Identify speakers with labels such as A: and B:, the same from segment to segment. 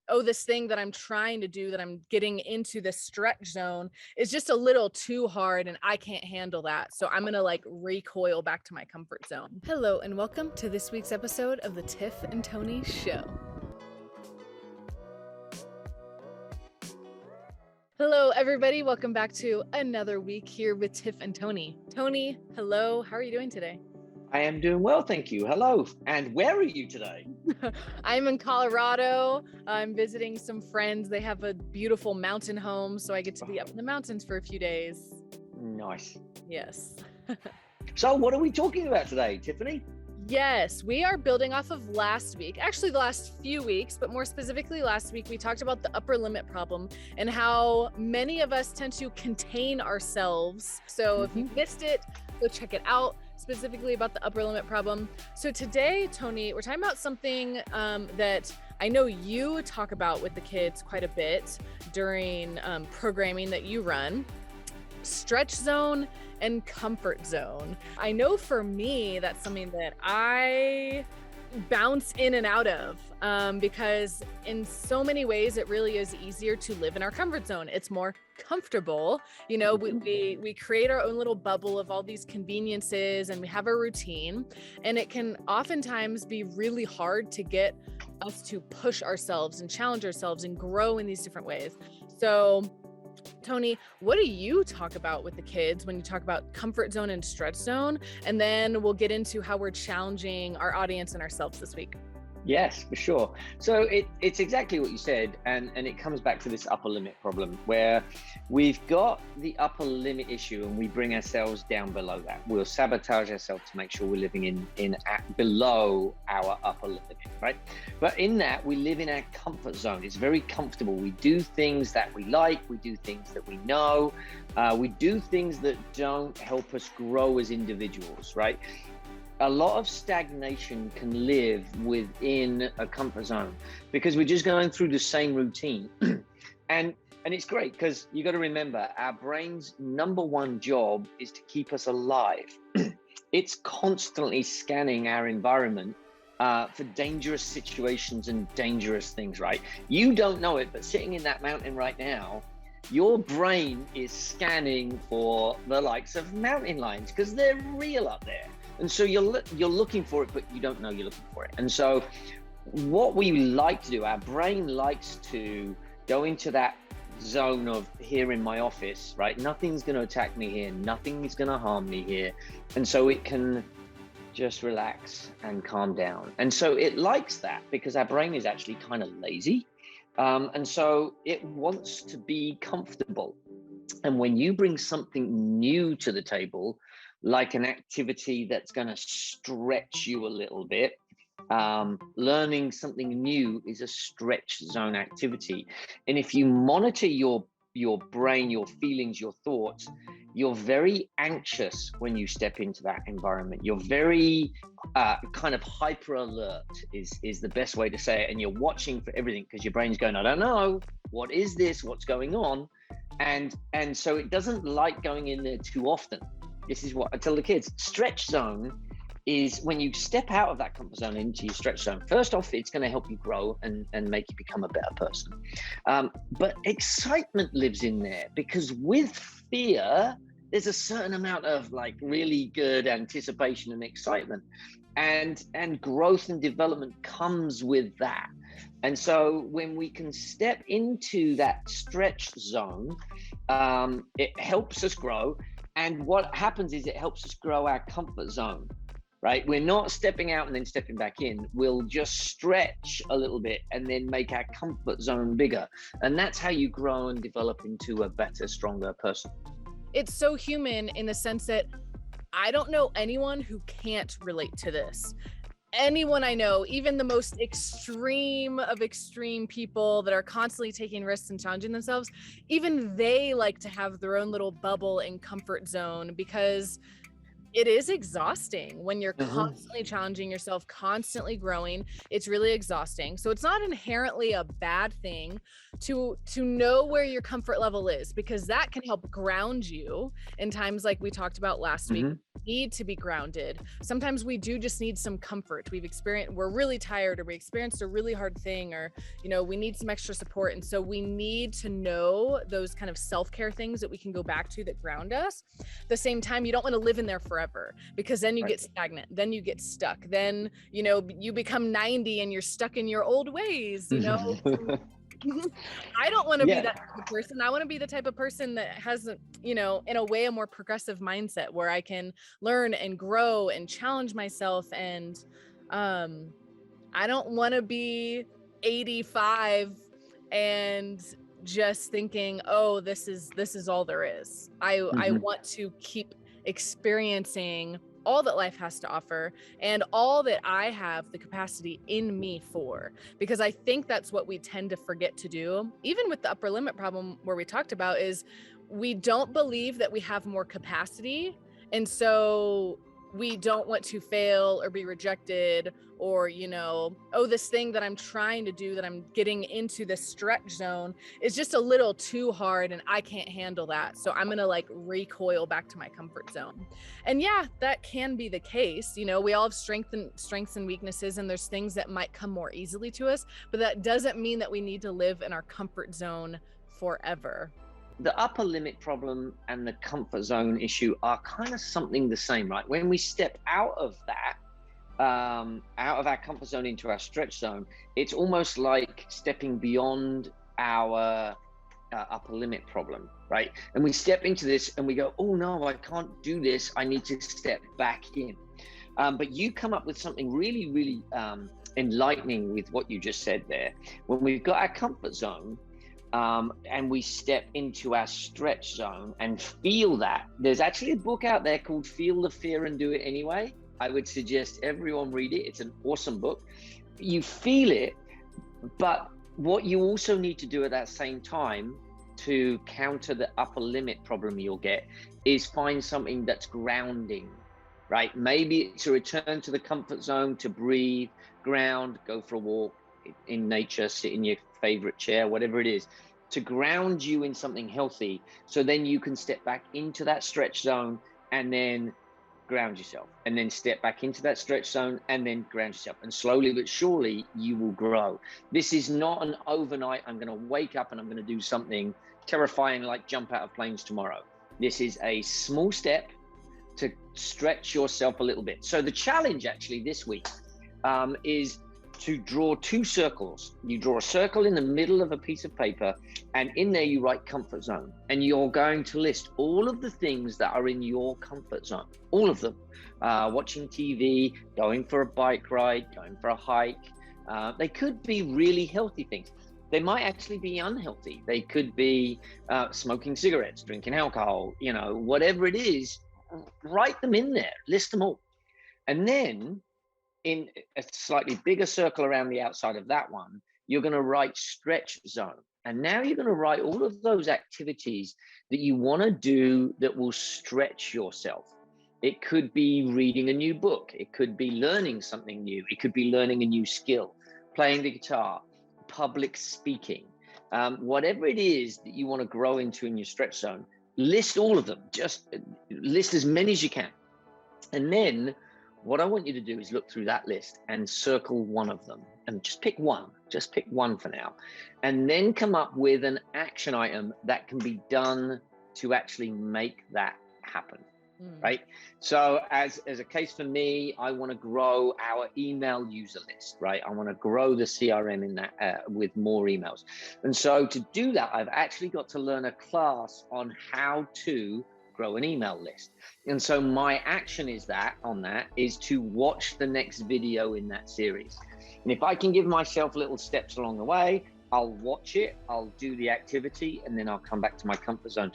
A: oh, this thing that I'm trying to do, that I'm getting into the stretch zone is just a little too hard and I can't handle that. So I'm going to like recoil back to my comfort zone. Hello, and welcome to this week's episode of the Tiff and Tony Show. Hello, everybody. Welcome back to another week here with Tiff and Tony. Tony, hello. How are you doing today?
B: I am doing well, thank you. Hello. And where are you today?
A: I'm in Colorado. I'm visiting some friends. They have a beautiful mountain home, so I get to be up in the mountains for a few days.
B: Nice.
A: Yes.
B: So what are we talking about today, Tiffany?
A: Yes, we are building off of last week, actually the last few weeks, but more specifically last week, we talked about the upper limit problem and how many of us tend to contain ourselves. So if you missed it, go check it out, specifically about the upper limit problem. So today, Tony, we're talking about something that I know you talk about with the kids quite a bit during programming that you run. Stretch zone and comfort zone. I know for me, that's something that I bounce in and out of because in so many ways, it really is easier to live in our comfort zone. It's more comfortable. You know, we create our own little bubble of all these conveniences and we have a routine, and it can oftentimes be really hard to get us to push ourselves and challenge ourselves and grow in these different ways. So Tony, what do you talk about with the kids when you talk about comfort zone and stretch zone? And then we'll get into how we're challenging our audience and ourselves this week.
B: Yes, for sure. So it's exactly what you said. And it comes back to this upper limit problem where we've got the upper limit issue and we bring ourselves down below that. We'll sabotage ourselves to make sure we're living below our upper limit, right? But in that, we live in our comfort zone. It's very comfortable. We do things that we like. We do things that we know. We do things that don't help us grow as individuals, right? A lot of stagnation can live within a comfort zone because we're just going through the same routine. and it's great because you got to remember our brain's number one job is to keep us alive. It's constantly scanning our environment for dangerous situations and dangerous things, right? You don't know it, but sitting in that mountain right now, your brain is scanning for the likes of mountain lions because they're real up there. And so you're looking for it, but you don't know you're looking for it. And so what we like to do, our brain likes to go into that zone of here in my office, right? Nothing's going to attack me here. Nothing is going to harm me here. And so it can just relax and calm down. And so it likes that because our brain is actually kind of lazy. And so it wants to be comfortable. And when you bring something new to the table, like an activity that's going to stretch you a little bit, learning something new is a stretch zone activity. And if you monitor your brain, your feelings, your thoughts, you're very anxious when you step into that environment. You're very kind of hyper alert is the best way to say it. And you're watching for everything because your brain's going, I don't know, what is this? What's going on? And so it doesn't like going in there too often. This is what I tell the kids. Stretch zone is when you step out of that comfort zone into your stretch zone. First off, it's going to help you grow and make you become a better person. But excitement lives in there because with fear, there's a certain amount of like really good anticipation and excitement, and growth and development comes with that. And so when we can step into that stretch zone, it helps us grow. And what happens is it helps us grow our comfort zone, right? We're not stepping out and then stepping back in. We'll just stretch a little bit and then make our comfort zone bigger. And that's how you grow and develop into a better, stronger person.
A: It's so human in the sense that I don't know anyone who can't relate to this. Anyone I know, even the most extreme of extreme people that are constantly taking risks and challenging themselves, even they like to have their own little bubble and comfort zone because it is exhausting when you're constantly challenging yourself, constantly growing. It's really exhausting. So it's not inherently a bad thing to know where your comfort level is, because that can help ground you in times like we talked about last week, need to be grounded. Sometimes we do just need some comfort. We're really tired, or we experienced a really hard thing, or, we need some extra support. And so we need to know those kind of self-care things that we can go back to that ground us. At the same time, you don't want to live in there forever, because then you get stagnant, then you get stuck, then, you become 90 and you're stuck in your old ways, I don't want to be that type of person. I want to be the type of person that has, in a way, a more progressive mindset where I can learn and grow and challenge myself. And I don't want to be 85 and just thinking, oh, this is all there is. I want to keep experiencing all that life has to offer and all that I have the capacity in me for, because I think that's what we tend to forget to do. Even with the upper limit problem, where we talked about, is we don't believe that we have more capacity. And so we don't want to fail or be rejected, or, oh, this thing that I'm trying to do, that I'm getting into the stretch zone, is just a little too hard and I can't handle that. So I'm going to recoil back to my comfort zone. And yeah, that can be the case. We all have strengths and weaknesses, and there's things that might come more easily to us, but that doesn't mean that we need to live in our comfort zone forever.
B: The upper limit problem and the comfort zone issue are kind of something the same, right? When we step out of that, out of our comfort zone into our stretch zone, it's almost like stepping beyond our upper limit problem, right? And we step into this and we go, oh no, I can't do this. I need to step back in. But you come up with something really, really enlightening with what you just said there. When we've got our comfort zone, and we step into our stretch zone and feel that. There's actually a book out there called Feel the Fear and Do It Anyway. I would suggest everyone read it. It's an awesome book. You feel it, but what you also need to do at that same time to counter the upper limit problem you'll get is find something that's grounding, right? Maybe it's a return to the comfort zone, to breathe, ground, go for a walk in nature, sit in your favorite chair, whatever it is, to ground you in something healthy. So then you can step back into that stretch zone and then ground yourself, and then step back into that stretch zone and then ground yourself. And slowly but surely you will grow. This is not an overnight, I'm going to wake up and I'm going to do something terrifying like jump out of planes tomorrow. This is a small step to stretch yourself a little bit. So the challenge actually this week is to draw two circles. You draw a circle in the middle of a piece of paper, and in there you write comfort zone. And you're going to list all of the things that are in your comfort zone, all of them. Watching TV, going for a bike ride, going for a hike. They could be really healthy things. They might actually be unhealthy. They could be smoking cigarettes, drinking alcohol, whatever it is, write them in there, list them all. And then in a slightly bigger circle around the outside of that one, you're going to write stretch zone. And now you're going to write all of those activities that you want to do that will stretch yourself. It could be reading a new book. It could be learning something new. It could be learning a new skill, playing the guitar, public speaking, whatever it is that you want to grow into in your stretch zone. List all of them. Just list as many as you can. And then what I want you to do is look through that list and circle one of them, and just pick one for now, and then come up with an action item that can be done to actually make that happen. Right? So as a case for me, I want to grow our email user list, right? I want to grow the CRM in that with more emails. And so to do that, I've actually got to learn a class on how to grow an email list. And so my action is to watch the next video in that series. And if I can give myself little steps along the way, I'll watch it, I'll do the activity, and then I'll come back to my comfort zone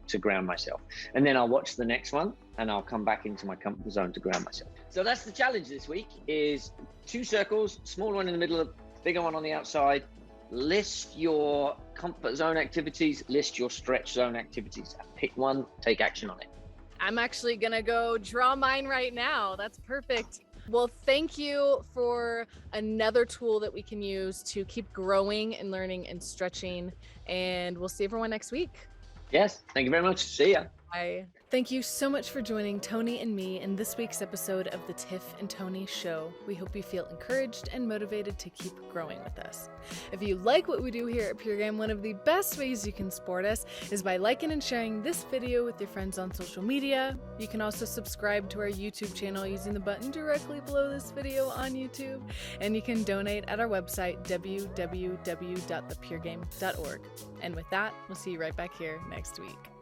B: to ground myself. And then I'll watch the next one, and I'll come back into my comfort zone to ground myself. So that's the challenge this week, is 2 circles, small one in the middle, bigger one on the outside. List your comfort zone activities, list your stretch zone activities. Pick one, take action on it.
A: I'm actually gonna go draw mine right now. That's perfect. Well, thank you for another tool that we can use to keep growing and learning and stretching. And we'll see everyone next week.
B: Yes, thank you very much. See ya.
A: Bye. Thank you so much for joining Tony and me in this week's episode of the Tiff and Tony Show. We hope you feel encouraged and motivated to keep growing with us. If you like what we do here at PureGame, one of the best ways you can support us is by liking and sharing this video with your friends on social media. You can also subscribe to our YouTube channel using the button directly below this video on YouTube, and you can donate at our website, www.thepurgame.org. And with that, we'll see you right back here next week.